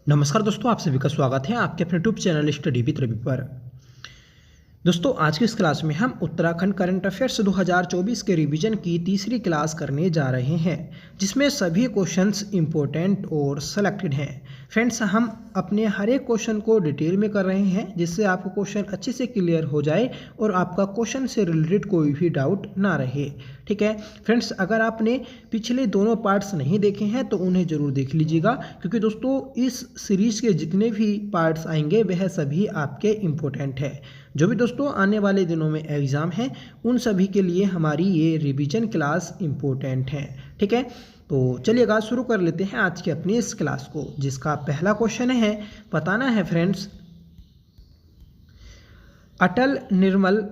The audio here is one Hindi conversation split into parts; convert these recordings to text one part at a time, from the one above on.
नमस्कार दोस्तों, आप सभी का स्वागत है आपके अपने YouTube channel study with Ravi पर। दोस्तों, आज की इस क्लास में हम उत्तराखंड करंट अफेयर्स 2024 के रिवीजन की तीसरी क्लास करने जा रहे हैं, जिसमें सभी क्वेश्चंस इंपॉर्टेंट और सेलेक्टेड हैं। फ्रेंड्स, हम अपने हर एक क्वेश्चन को डिटेल में कर रहे हैं, जिससे आपको क्वेश्चन अच्छे से क्लियर हो जाए और आपका क्वेश्चन से रिलेटेड कोई भी डाउट ना रहे। ठीक है फ्रेंड्स, अगर आपने पिछले दोनों पार्ट्स नहीं देखे हैं तो उन्हें ज़रूर देख लीजिएगा, क्योंकि दोस्तों इस सीरीज़ के जितने भी पार्ट्स आएंगे वह सभी आपके इम्पोर्टेंट है। जो भी दोस्तों आने वाले दिनों में एग्ज़ाम है उन सभी के लिए हमारी ये रिवीजन क्लास इम्पोर्टेंट है। ठीक है, तो चलिएगा शुरू कर लेते हैं आज की अपनी इस क्लास को, जिसका पहला क्वेश्चन है, बताना है फ्रेंड्स, अटल निर्मल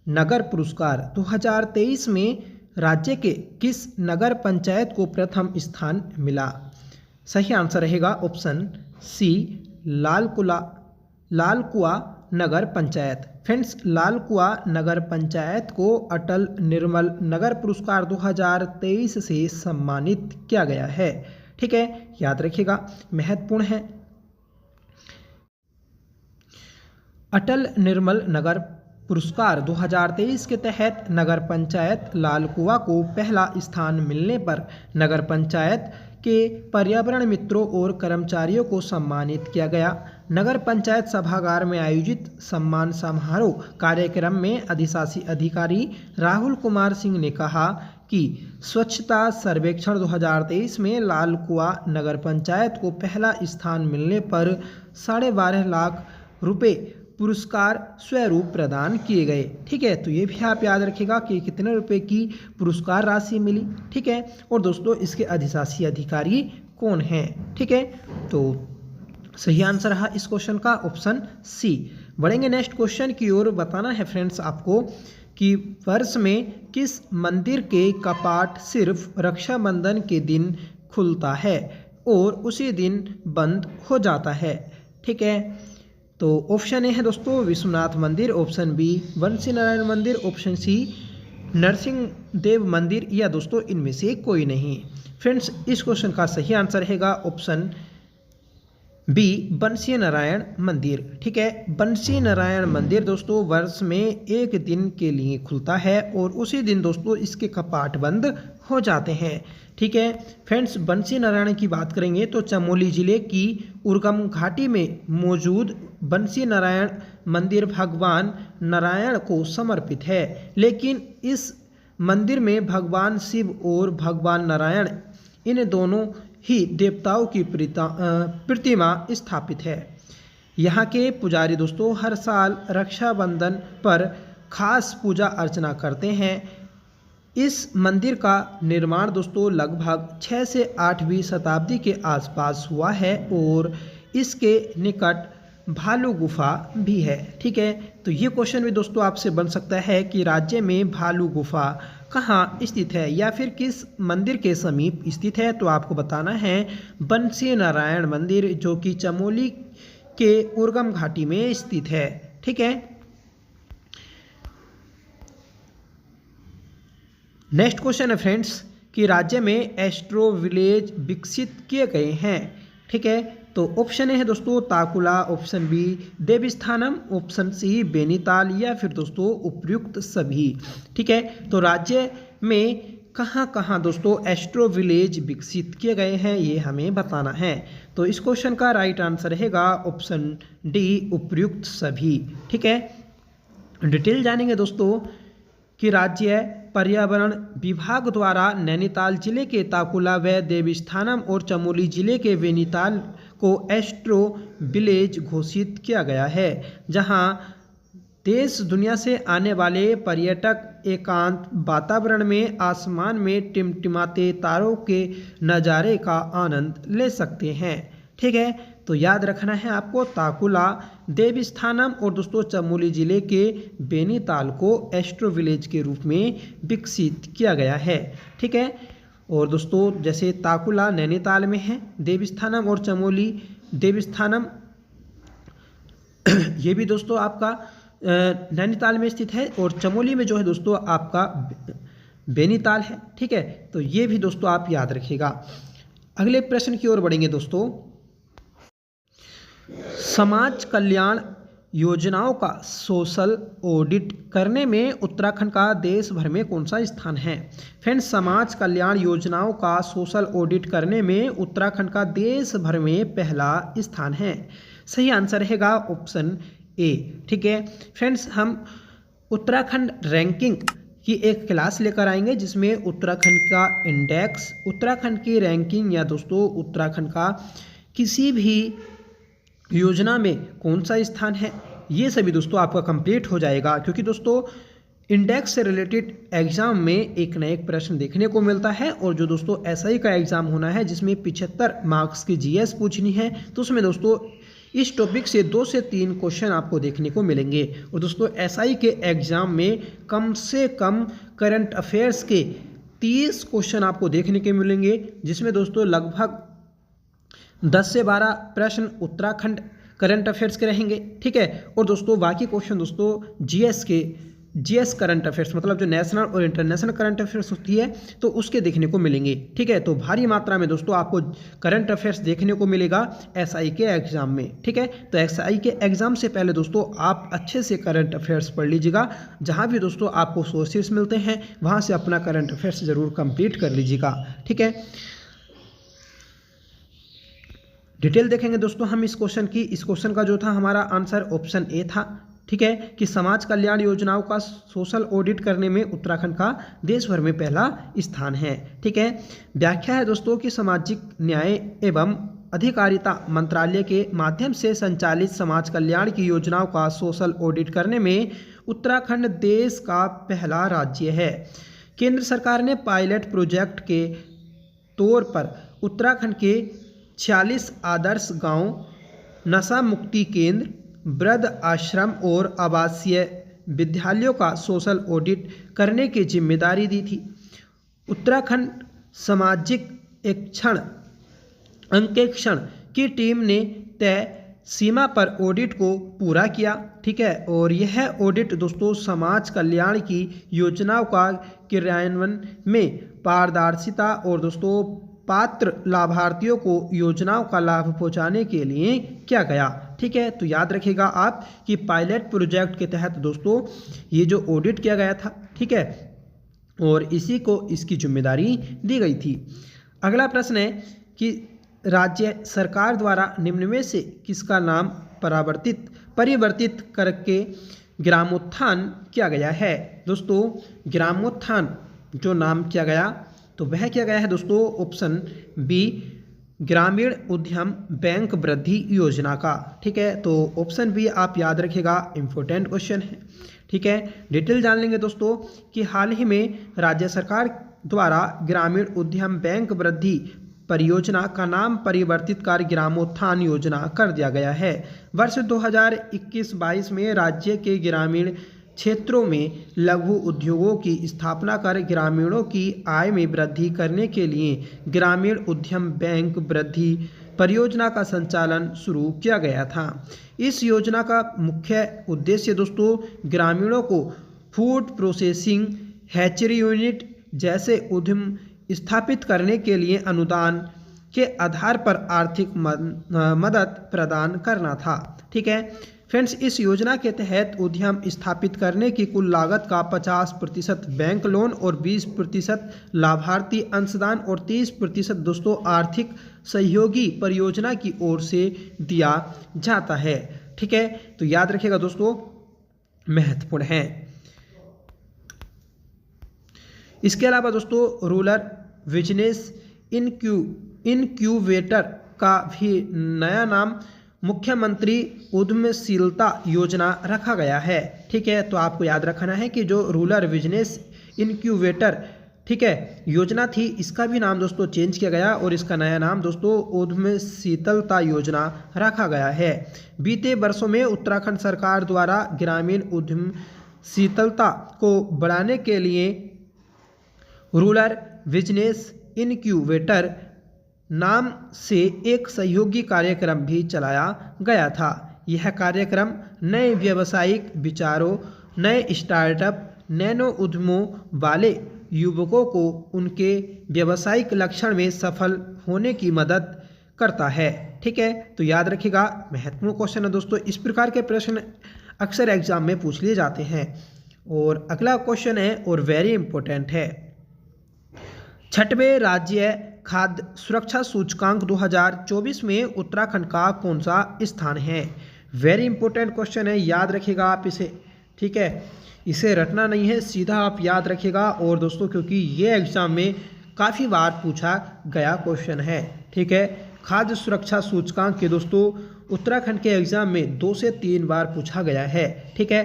नगर पुरस्कार 2023 में राज्य के किस नगर पंचायत को प्रथम स्थान मिला? सही आंसर रहेगा ऑप्शन सी, लालकुआ नगर पंचायत। फ्रेंड्स, लालकुआ नगर पंचायत को अटल निर्मल नगर पुरस्कार 2023 से सम्मानित किया गया है। ठीक है, याद रखिएगा, महत्वपूर्ण है। अटल निर्मल नगर पुरस्कार 2023 के तहत नगर पंचायत लालकुआ को पहला स्थान मिलने पर नगर पंचायत के पर्यावरण मित्रों और कर्मचारियों को सम्मानित किया गया। नगर पंचायत सभागार में आयोजित सम्मान समारोह कार्यक्रम में अधिशासी अधिकारी राहुल कुमार सिंह ने कहा कि स्वच्छता सर्वेक्षण 2023 में लालकुआ नगर पंचायत को पहला स्थान मिलने पर 12.5 लाख रुपए पुरस्कार स्वरूप प्रदान किए गए। ठीक है, तो ये भी आप याद रखिएगा कि कितने रुपए की पुरस्कार राशि मिली। ठीक है, और दोस्तों इसके अधिशासी अधिकारी कौन हैं? ठीक है, तो सही आंसर रहा इस क्वेश्चन का ऑप्शन सी। बढ़ेंगे नेक्स्ट क्वेश्चन की ओर। बताना है फ्रेंड्स आपको कि वर्ष में किस मंदिर के कपाट सिर्फ रक्षाबंधन के दिन खुलता है और उसी दिन बंद हो जाता है? ठीक है, तो ऑप्शन ए है दोस्तों विश्वनाथ मंदिर, ऑप्शन बी बंसी नारायण मंदिर, ऑप्शन सी नरसिंह देव मंदिर, या दोस्तों इनमें से कोई नहीं। फ्रेंड्स, इस क्वेश्चन का सही आंसर रहेगा ऑप्शन बी बंसी नारायण मंदिर। ठीक है, बंसी नारायण मंदिर दोस्तों वर्ष में एक दिन के लिए खुलता है और उसी दिन दोस्तों इसके कपाट बंद हो जाते हैं। ठीक है फ्रेंड्स, बंसी नारायण की बात करेंगे तो चमोली जिले की उर्गम घाटी में मौजूद बंसी नारायण मंदिर भगवान नारायण को समर्पित है, लेकिन इस मंदिर में भगवान शिव और भगवान नारायण इन दोनों ही देवताओं की प्रतिमा स्थापित है। यहाँ के पुजारी दोस्तों हर साल रक्षाबंधन पर खास पूजा अर्चना करते हैं। इस मंदिर का निर्माण दोस्तों लगभग 6 से 8वीं शताब्दी के आसपास हुआ है और इसके निकट भालू गुफा भी है। ठीक है, तो ये क्वेश्चन भी दोस्तों आपसे बन सकता है कि राज्य में भालू गुफा कहाँ स्थित है या फिर किस मंदिर के समीप स्थित है? तो आपको बताना है बंसी नारायण मंदिर, जो कि चमोली के उर्गम घाटी में स्थित है। ठीक है, नेक्स्ट क्वेश्चन है फ्रेंड्स कि राज्य में एस्ट्रो विलेज विकसित किए गए हैं। ठीक है, तो ऑप्शन ए है दोस्तों Takula, option B Devasthanam, option C Benital, या फिर दोस्तों उपयुक्त सभी। ठीक है, तो राज्य में कहाँ कहाँ दोस्तों एस्ट्रो विलेज विकसित किए गए हैं ये हमें बताना है। तो इस क्वेश्चन का राइट आंसर रहेगा ऑप्शन डी उपयुक्त सभी। ठीक है, डिटेल जानेंगे दोस्तों कि राज्य पर्यावरण विभाग द्वारा नैनीताल जिले के ताकुला व देवस्थानम और चमोली जिले के बेनीताल को एस्ट्रो विलेज घोषित किया गया है, जहां देश दुनिया से आने वाले पर्यटक एकांत वातावरण में आसमान में टिमटिमाते तारों के नज़ारे का आनंद ले सकते हैं। ठीक है, तो याद रखना है आपको ताकुला, देवस्थानम और दोस्तों चमोली जिले के बेनीताल को एस्ट्रो विलेज के रूप में विकसित किया गया है। ठीक है, और दोस्तों जैसे ताकुला नैनीताल में है, देवस्थानम और चमोली, देवस्थानम ये भी दोस्तों आपका नैनीताल में स्थित है और चमोली में जो है दोस्तों आपका बेनीताल है। ठीक है, तो ये भी दोस्तों आप याद रखिएगा। अगले प्रश्न की ओर बढ़ेंगे दोस्तों। समाज कल्याण योजनाओं का सोशल ऑडिट करने में उत्तराखंड का देश भर में कौन सा स्थान है? फ्रेंड्स, समाज कल्याण योजनाओं का सोशल ऑडिट करने में उत्तराखंड का देश भर में पहला स्थान है। सही आंसर रहेगा ऑप्शन ए। ठीक है फ्रेंड्स, हम उत्तराखंड रैंकिंग की एक क्लास लेकर आएंगे जिसमें उत्तराखंड का इंडेक्स, उत्तराखंड की रैंकिंग या दोस्तों उत्तराखंड का किसी भी योजना में कौन सा स्थान है, ये सभी दोस्तों आपका कंप्लीट हो जाएगा। क्योंकि दोस्तों इंडेक्स से रिलेटेड एग्जाम में एक न एक प्रश्न देखने को मिलता है, और जो दोस्तों एसआई का एग्जाम होना है जिसमें 75 मार्क्स की जीएस पूछनी है, तो उसमें दोस्तों इस टॉपिक से 2 से 3 क्वेश्चन आपको देखने को मिलेंगे। और दोस्तों एसआई के एग्जाम में कम से कम करंट अफेयर्स के 30 क्वेश्चन आपको देखने के मिलेंगे, जिसमें दोस्तों लगभग 10 से 12 प्रश्न उत्तराखंड करंट अफेयर्स के रहेंगे। ठीक है, और दोस्तों बाकी क्वेश्चन दोस्तों जीएस करंट अफेयर्स, मतलब जो नेशनल और इंटरनेशनल करंट अफेयर्स होती है तो उसके देखने को मिलेंगे। ठीक है, तो भारी मात्रा में दोस्तों आपको करंट अफेयर्स देखने को मिलेगा एसआई के एग्जाम में। ठीक है, तो एसआई के एग्जाम से पहले दोस्तों आप अच्छे से करंट अफेयर्स पढ़ लीजिएगा। जहाँ भी दोस्तों आपको सोर्सेस मिलते हैं वहाँ से अपना करंट अफेयर्स जरूर कंप्लीट कर लीजिएगा। ठीक है, डिटेल देखेंगे दोस्तों हम इस क्वेश्चन की। इस क्वेश्चन का जो था हमारा आंसर ऑप्शन ए था। ठीक है, कि समाज कल्याण योजनाओं का सोशल ऑडिट करने में उत्तराखंड का देश भर में पहला स्थान है। ठीक है, व्याख्या है दोस्तों कि सामाजिक न्याय एवं अधिकारिता मंत्रालय के माध्यम से संचालित समाज कल्याण की योजनाओं का सोशल ऑडिट करने में उत्तराखंड देश का पहला राज्य है। केंद्र सरकार ने पायलट प्रोजेक्ट के तौर पर उत्तराखंड के 46 आदर्श गांव, नशा मुक्ति केंद्र, वृद्ध आश्रम और आवासीय विद्यालयों का सोशल ऑडिट करने की जिम्मेदारी दी थी। उत्तराखंड सामाजिक अंकेक्षण की टीम ने तय सीमा पर ऑडिट को पूरा किया। ठीक है, और यह ऑडिट दोस्तों समाज कल्याण की योजनाओं का क्रियान्वयन में पारदर्शिता और दोस्तों पात्र लाभार्थियों को योजनाओं का लाभ पहुंचाने के लिए किया गया। ठीक है, तो याद रखिएगा आप कि पायलट प्रोजेक्ट के तहत दोस्तों ये जो ऑडिट किया गया था। ठीक है, और इसी को इसकी जिम्मेदारी दी गई थी। अगला प्रश्न है कि राज्य सरकार द्वारा निम्न में से किसका नाम परिवर्तित करके ग्रामोत्थान किया गया है? दोस्तों ग्रामोत्थान जो नाम किया गया तो वह किया गया है दोस्तों ऑप्शन बी, ग्रामीण उद्यम बैंक वृद्धि योजना का। ठीक है, तो ऑप्शन बी आप याद रखिएगा, इंपॉर्टेंट क्वेश्चन है। ठीक है, डिटेल जान लेंगे दोस्तों कि हाल ही में राज्य सरकार द्वारा ग्रामीण उद्यम बैंक वृद्धि परियोजना का नाम परिवर्तित कर ग्रामोत्थान योजना कर दिया गया है। वर्ष 2021-22 में राज्य के ग्रामीण क्षेत्रों में लघु उद्योगों की स्थापना कर ग्रामीणों की आय में वृद्धि करने के लिए ग्रामीण उद्यम बैंक वृद्धि परियोजना का संचालन शुरू किया गया था। इस योजना का मुख्य उद्देश्य दोस्तों ग्रामीणों को फूड प्रोसेसिंग, हैचरी यूनिट जैसे उद्यम स्थापित करने के लिए अनुदान के आधार पर आर्थिक मदद प्रदान करना था। ठीक है फ्रेंड्स, इस योजना के तहत उद्यम स्थापित करने की कुल लागत का 50% बैंक लोन और 20% लाभार्थी अंशदान और 30% दोस्तों आर्थिक सहयोगी परियोजना की ओर से दिया जाता है। ठीक है, तो याद रखिएगा दोस्तों, महत्वपूर्ण है। इसके अलावा दोस्तों रूरल बिजनेस इनक्यूबेटर का भी नया नाम मुख्यमंत्री उद्यमशीलता योजना रखा गया है। ठीक है, तो आपको याद रखना है कि जो रूरल बिजनेस इनक्यूबेटर ठीक है योजना थी, इसका भी नाम दोस्तों चेंज किया गया और इसका नया नाम दोस्तों उद्यमशीलता योजना रखा गया है। बीते वर्षों में उत्तराखंड सरकार द्वारा ग्रामीण उद्यमशीलता को बढ़ाने के लिए रूरल बिजनेस इनक्यूबेटर नाम से एक सहयोगी कार्यक्रम भी चलाया गया था। यह कार्यक्रम नए व्यावसायिक विचारों, नए स्टार्टअप, नैनो उद्यमों वाले युवकों को उनके व्यावसायिक लक्ष्य में सफल होने की मदद करता है। ठीक है, तो याद रखिएगा, महत्वपूर्ण क्वेश्चन है दोस्तों। इस प्रकार के प्रश्न अक्सर एग्जाम में पूछ लिए जाते हैं। और अगला क्वेश्चन है और वेरी इंपॉर्टेंट है, 6वें राज्य खाद्य सुरक्षा सूचकांक 2024 में उत्तराखंड का कौन सा स्थान है। वेरी इंपॉर्टेंट क्वेश्चन है, याद रखिएगा आप इसे, ठीक है, इसे रटना नहीं है, सीधा आप याद रखिएगा। और दोस्तों क्योंकि ये एग्जाम में काफ़ी बार पूछा गया क्वेश्चन है, ठीक है, खाद्य सुरक्षा सूचकांक के दोस्तों उत्तराखंड के एग्जाम में 2 से 3 बार पूछा गया है, ठीक है।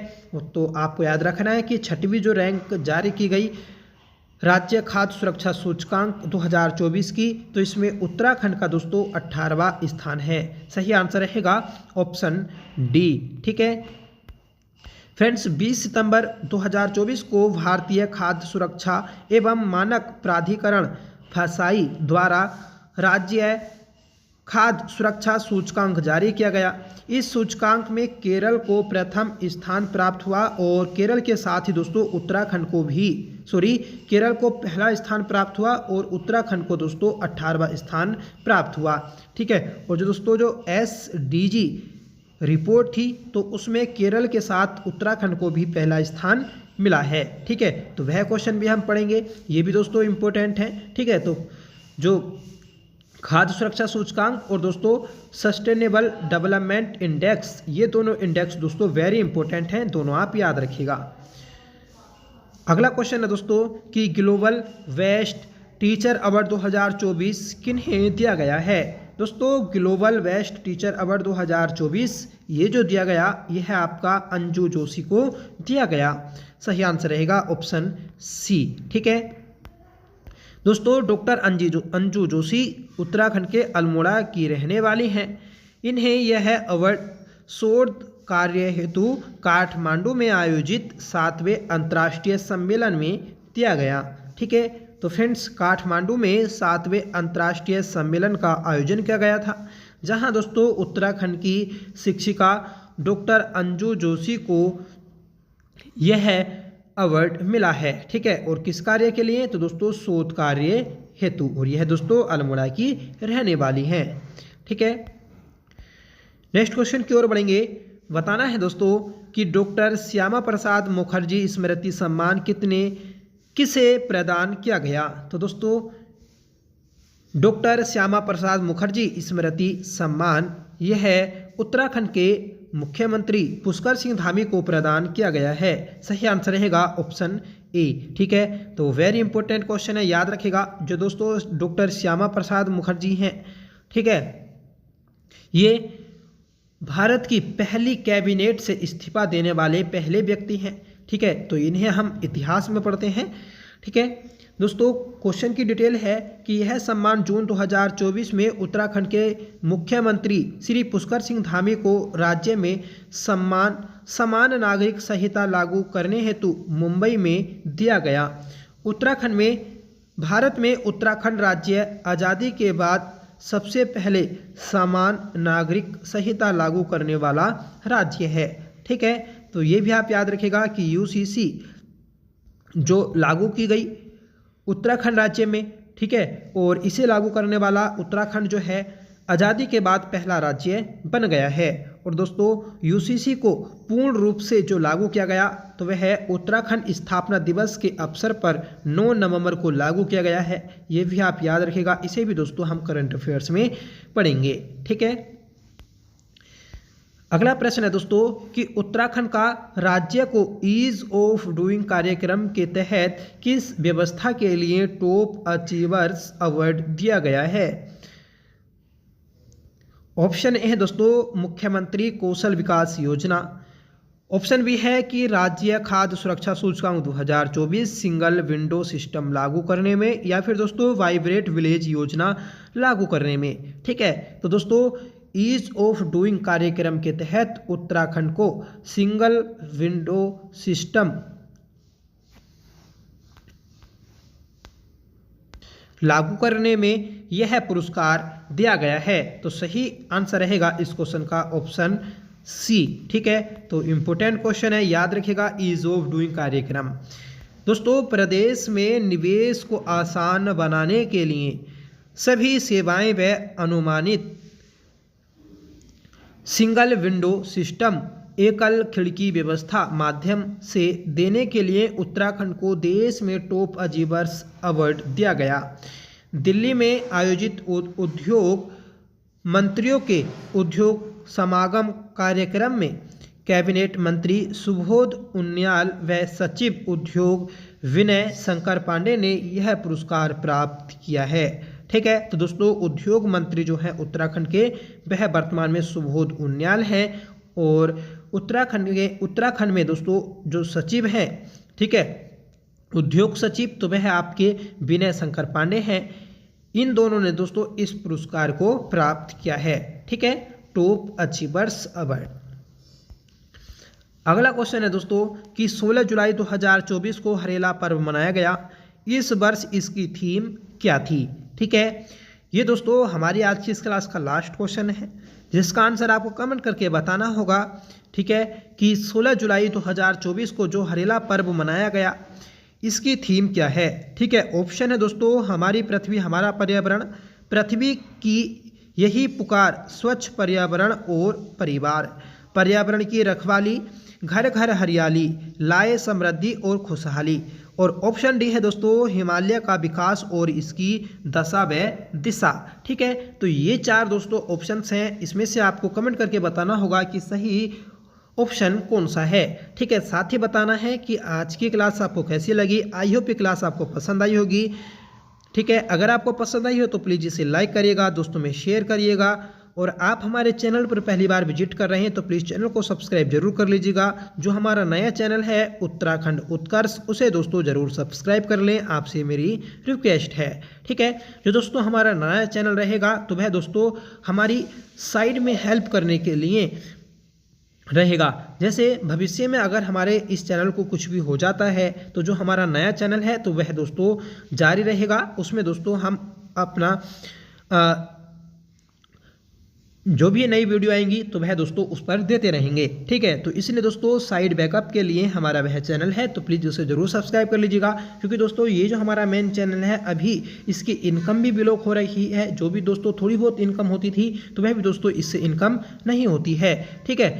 तो आपको याद रखना है कि 6वीं जो रैंक जारी की गई राज्य खाद्य सुरक्षा सूचकांक 2024 की, तो इसमें उत्तराखंड का दोस्तों 18वां स्थान है। सही आंसर रहेगा ऑप्शन डी, ठीक है। फ्रेंड्स, 20 सितंबर 2024 को भारतीय खाद्य सुरक्षा एवं मानक प्राधिकरण फसाई द्वारा राज्य खाद्य सुरक्षा सूचकांक जारी किया गया। इस सूचकांक में केरल को प्रथम स्थान प्राप्त हुआ और केरल के साथ ही दोस्तों उत्तराखंड को भी केरल को पहला स्थान प्राप्त हुआ और उत्तराखंड को दोस्तों 18वां स्थान प्राप्त हुआ, ठीक है। और जो दोस्तों जो SDG रिपोर्ट थी तो उसमें केरल के साथ उत्तराखंड को भी पहला स्थान मिला है, ठीक है। तो वह क्वेश्चन भी हम पढ़ेंगे, ये भी दोस्तों इम्पोर्टेंट है, ठीक है। तो जो खाद्य सुरक्षा सूचकांक और दोस्तों सस्टेनेबल डेवलपमेंट इंडेक्स, ये दोनों इंडेक्स दोस्तों वेरी इंपॉर्टेंट हैं, दोनों आप याद रखिएगा। अगला क्वेश्चन है दोस्तों कि ग्लोबल वेस्ट टीचर अवार्ड 2024 किन्हें दिया गया है। दोस्तों ग्लोबल वेस्ट टीचर अवार्ड 2024 ये जो दिया गया ये है आपका अंजू जोशी को दिया गया। सही आंसर रहेगा ऑप्शन सी, ठीक है। दोस्तों डॉक्टर अंजू जोशी उत्तराखंड के अल्मोड़ा की रहने वाली हैं। इन्हें यह अवार्ड शोध कार्य हेतु काठमांडू में आयोजित 7वें अंतर्राष्ट्रीय सम्मेलन में दिया गया, ठीक है। तो फ्रेंड्स काठमांडू में 7वें अंतर्राष्ट्रीय सम्मेलन का आयोजन किया गया था, जहां दोस्तों उत्तराखंड की शिक्षिका डॉक्टर अंजू जोशी को यह अवार्ड मिला है, ठीक है। और किस कार्य के लिए, तो दोस्तों शोध कार्य हेतु, और यह दोस्तों अल्मोड़ा की रहने वाली हैं, ठीक है। नेक्स्ट क्वेश्चन की ओर बढ़ेंगे। बताना है दोस्तों कि डॉक्टर श्यामा प्रसाद मुखर्जी स्मृति सम्मान किसे प्रदान किया गया। तो दोस्तों डॉक्टर श्यामा प्रसाद मुखर्जी स्मृति सम्मान यह उत्तराखंड के मुख्यमंत्री पुष्कर सिंह धामी को प्रदान किया गया है। सही आंसर रहेगा ऑप्शन ए, ठीक है। तो वेरी इंपॉर्टेंट क्वेश्चन है, याद रखिएगा। जो दोस्तों डॉक्टर श्यामा प्रसाद मुखर्जी हैं, ठीक है, ये भारत की पहली कैबिनेट से इस्तीफा देने वाले पहले व्यक्ति हैं, ठीक है। तो इन्हें हम इतिहास में पढ़ते हैं, ठीक है। दोस्तों क्वेश्चन की डिटेल है कि यह सम्मान जून 2024 में उत्तराखंड के मुख्यमंत्री श्री पुष्कर सिंह धामी को राज्य में समान नागरिक संहिता लागू करने हेतु मुंबई में दिया गया। उत्तराखंड में भारत में उत्तराखंड राज्य आज़ादी के बाद सबसे पहले समान नागरिक संहिता लागू करने वाला राज्य है, ठीक है। तो ये भी आप याद रखिएगा कि UCC जो लागू की गई उत्तराखंड राज्य में, ठीक है, और इसे लागू करने वाला उत्तराखंड जो है आज़ादी के बाद पहला राज्य बन गया है। और दोस्तों UCC को पूर्ण रूप से जो लागू किया गया तो वह है उत्तराखंड स्थापना दिवस के अवसर पर 9 नवंबर को लागू किया गया है। ये भी आप याद रखिएगा, इसे भी दोस्तों हम करंट अफेयर्स में पढ़ेंगे, ठीक है। अगला प्रश्न है दोस्तों कि उत्तराखंड का राज्य को ईज ऑफ डूइंग कार्यक्रम के तहत किस व्यवस्था के लिए टॉप अचीवर्स अवार्ड दिया गया है। ऑप्शन ए है दोस्तों मुख्यमंत्री कौशल विकास योजना। ऑप्शन बी है कि राज्य खाद्य सुरक्षा सूचकांक 2024 सिंगल विंडो सिस्टम लागू करने में, या फिर दोस्तों वाइब्रेट विलेज योजना लागू करने में, ठीक है। तो दोस्तों ईज ऑफ डूइंग कार्यक्रम के तहत उत्तराखंड को सिंगल विंडो सिस्टम लागू करने में यह पुरस्कार दिया गया है। तो सही आंसर रहेगा इस क्वेश्चन का ऑप्शन सी, ठीक है। तो इम्पोर्टेंट क्वेश्चन है, याद रखिएगा ईज ऑफ डूइंग कार्यक्रम। दोस्तों प्रदेश में निवेश को आसान बनाने के लिए सभी सेवाएं व अनुमानित सिंगल विंडो सिस्टम एकल खिड़की व्यवस्था माध्यम से देने के लिए उत्तराखंड को देश में टॉप अचीवर्स अवार्ड दिया गया। दिल्ली में आयोजित उद्योग मंत्रियों के उद्योग समागम कार्यक्रम में कैबिनेट मंत्री सुबोध उनियाल व सचिव उद्योग विनय शंकर पांडे ने यह पुरस्कार प्राप्त किया है। ठीक है, तो दोस्तों उद्योग मंत्री जो है उत्तराखंड के वह वर्तमान में सुबोध उनियाल हैं और उत्तराखंड में दोस्तों जो सचिव हैं, ठीक है, उद्योग सचिव, तो वह आपके विनय शंकर पांडे हैं। इन दोनों ने दोस्तों इस पुरस्कार को प्राप्त किया है। ठीक है, टॉप अचीवर्स अवार्ड। अगला क्वेश्चन है दोस्तों कि 16 जुलाई 2024 को हरेला पर्व मनाया गया। इस वर्ष इसकी थीम क्या थी? ठीक है, ये दोस्तों हमारी आज की इस क्लास का लास्ट क्वेश्चन है जिसका आंसर आपको कमेंट करके बताना होगा। ठीक है, कि 16 जुलाई 2024 को जो हरेला पर्व मनाया गया इसकी थीम क्या है? ठीक है, ऑप्शन है दोस्तों हमारी पृथ्वी हमारा पर्यावरण, पृथ्वी की यही पुकार, स्वच्छ पर्यावरण और परिवार, पर्यावरण की रखवाली, घर घर हरियाली, लाए समृद्धि और खुशहाली, और ऑप्शन डी है दोस्तों हिमालय का विकास और इसकी दशा व दिशा। ठीक है, तो ये 4 दोस्तों ऑप्शंस हैं, इसमें से आपको कमेंट करके बताना होगा कि सही ऑप्शन कौन सा है। ठीक है, साथ ही बताना है कि आज की क्लास आपको कैसी लगी। आई होप ये क्लास आपको पसंद आई होगी। ठीक है, अगर आपको पसंद आई हो तो प्लीज़ इसे लाइक करिएगा, दोस्तों में शेयर करिएगा, और आप हमारे चैनल पर पहली बार विजिट कर रहे हैं तो प्लीज़ चैनल को सब्सक्राइब जरूर कर लीजिएगा। जो हमारा नया चैनल है उत्तराखंड उत्कर्ष, उसे दोस्तों ज़रूर सब्सक्राइब कर लें, आपसे मेरी रिक्वेस्ट है। ठीक है, जो दोस्तों हमारा नया चैनल रहेगा तो वह दोस्तों हमारी साइड में हेल्प करने के लिए रहेगा। जैसे भविष्य में अगर हमारे इस चैनल को कुछ भी हो जाता है तो जो हमारा नया चैनल है तो वह दोस्तों जारी रहेगा, उसमें दोस्तों हम अपना जो भी नई वीडियो आएंगी तो वह दोस्तों उस पर देते रहेंगे। ठीक है, तो इसलिए दोस्तों साइड बैकअप के लिए हमारा वह चैनल है तो प्लीज़ उसे ज़रूर सब्सक्राइब कर लीजिएगा, क्योंकि दोस्तों ये जो हमारा मेन चैनल है अभी इसकी इनकम भी बिलोक हो रही है। जो भी दोस्तों थोड़ी बहुत इनकम होती थी तो वह भी दोस्तों इससे इनकम नहीं होती है। ठीक है,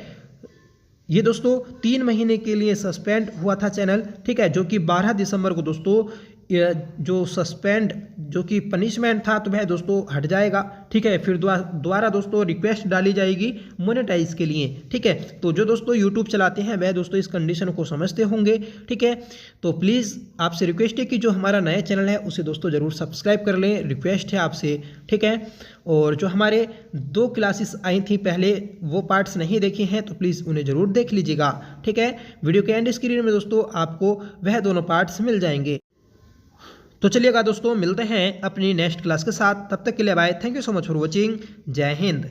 ये दोस्तों 3 महीने के लिए सस्पेंड हुआ था चैनल। ठीक है, जो कि 12 दिसंबर को दोस्तों जो सस्पेंड जो कि पनिशमेंट था तो वह दोस्तों हट जाएगा। ठीक है, फिर दोबारा दोस्तों रिक्वेस्ट डाली जाएगी मोनेटाइज के लिए। ठीक है, तो जो दोस्तों यूट्यूब चलाते हैं वह दोस्तों इस कंडीशन को समझते होंगे। ठीक है, तो प्लीज़ आपसे रिक्वेस्ट है कि जो हमारा नया चैनल है उसे दोस्तों ज़रूर सब्सक्राइब कर लें, रिक्वेस्ट है आपसे। ठीक है, और जो हमारे 2 क्लासेस आई थी पहले वो पार्ट्स नहीं देखे हैं तो प्लीज़ उन्हें ज़रूर देख लीजिएगा। ठीक है, वीडियो के एंड स्क्रीन में दोस्तों आपको वह दोनों पार्ट्स मिल जाएंगे। तो चलिएगा दोस्तों मिलते हैं अपनी नेक्स्ट क्लास के साथ, तब तक के लिए bye. Thank you so much for watching. जय हिंद।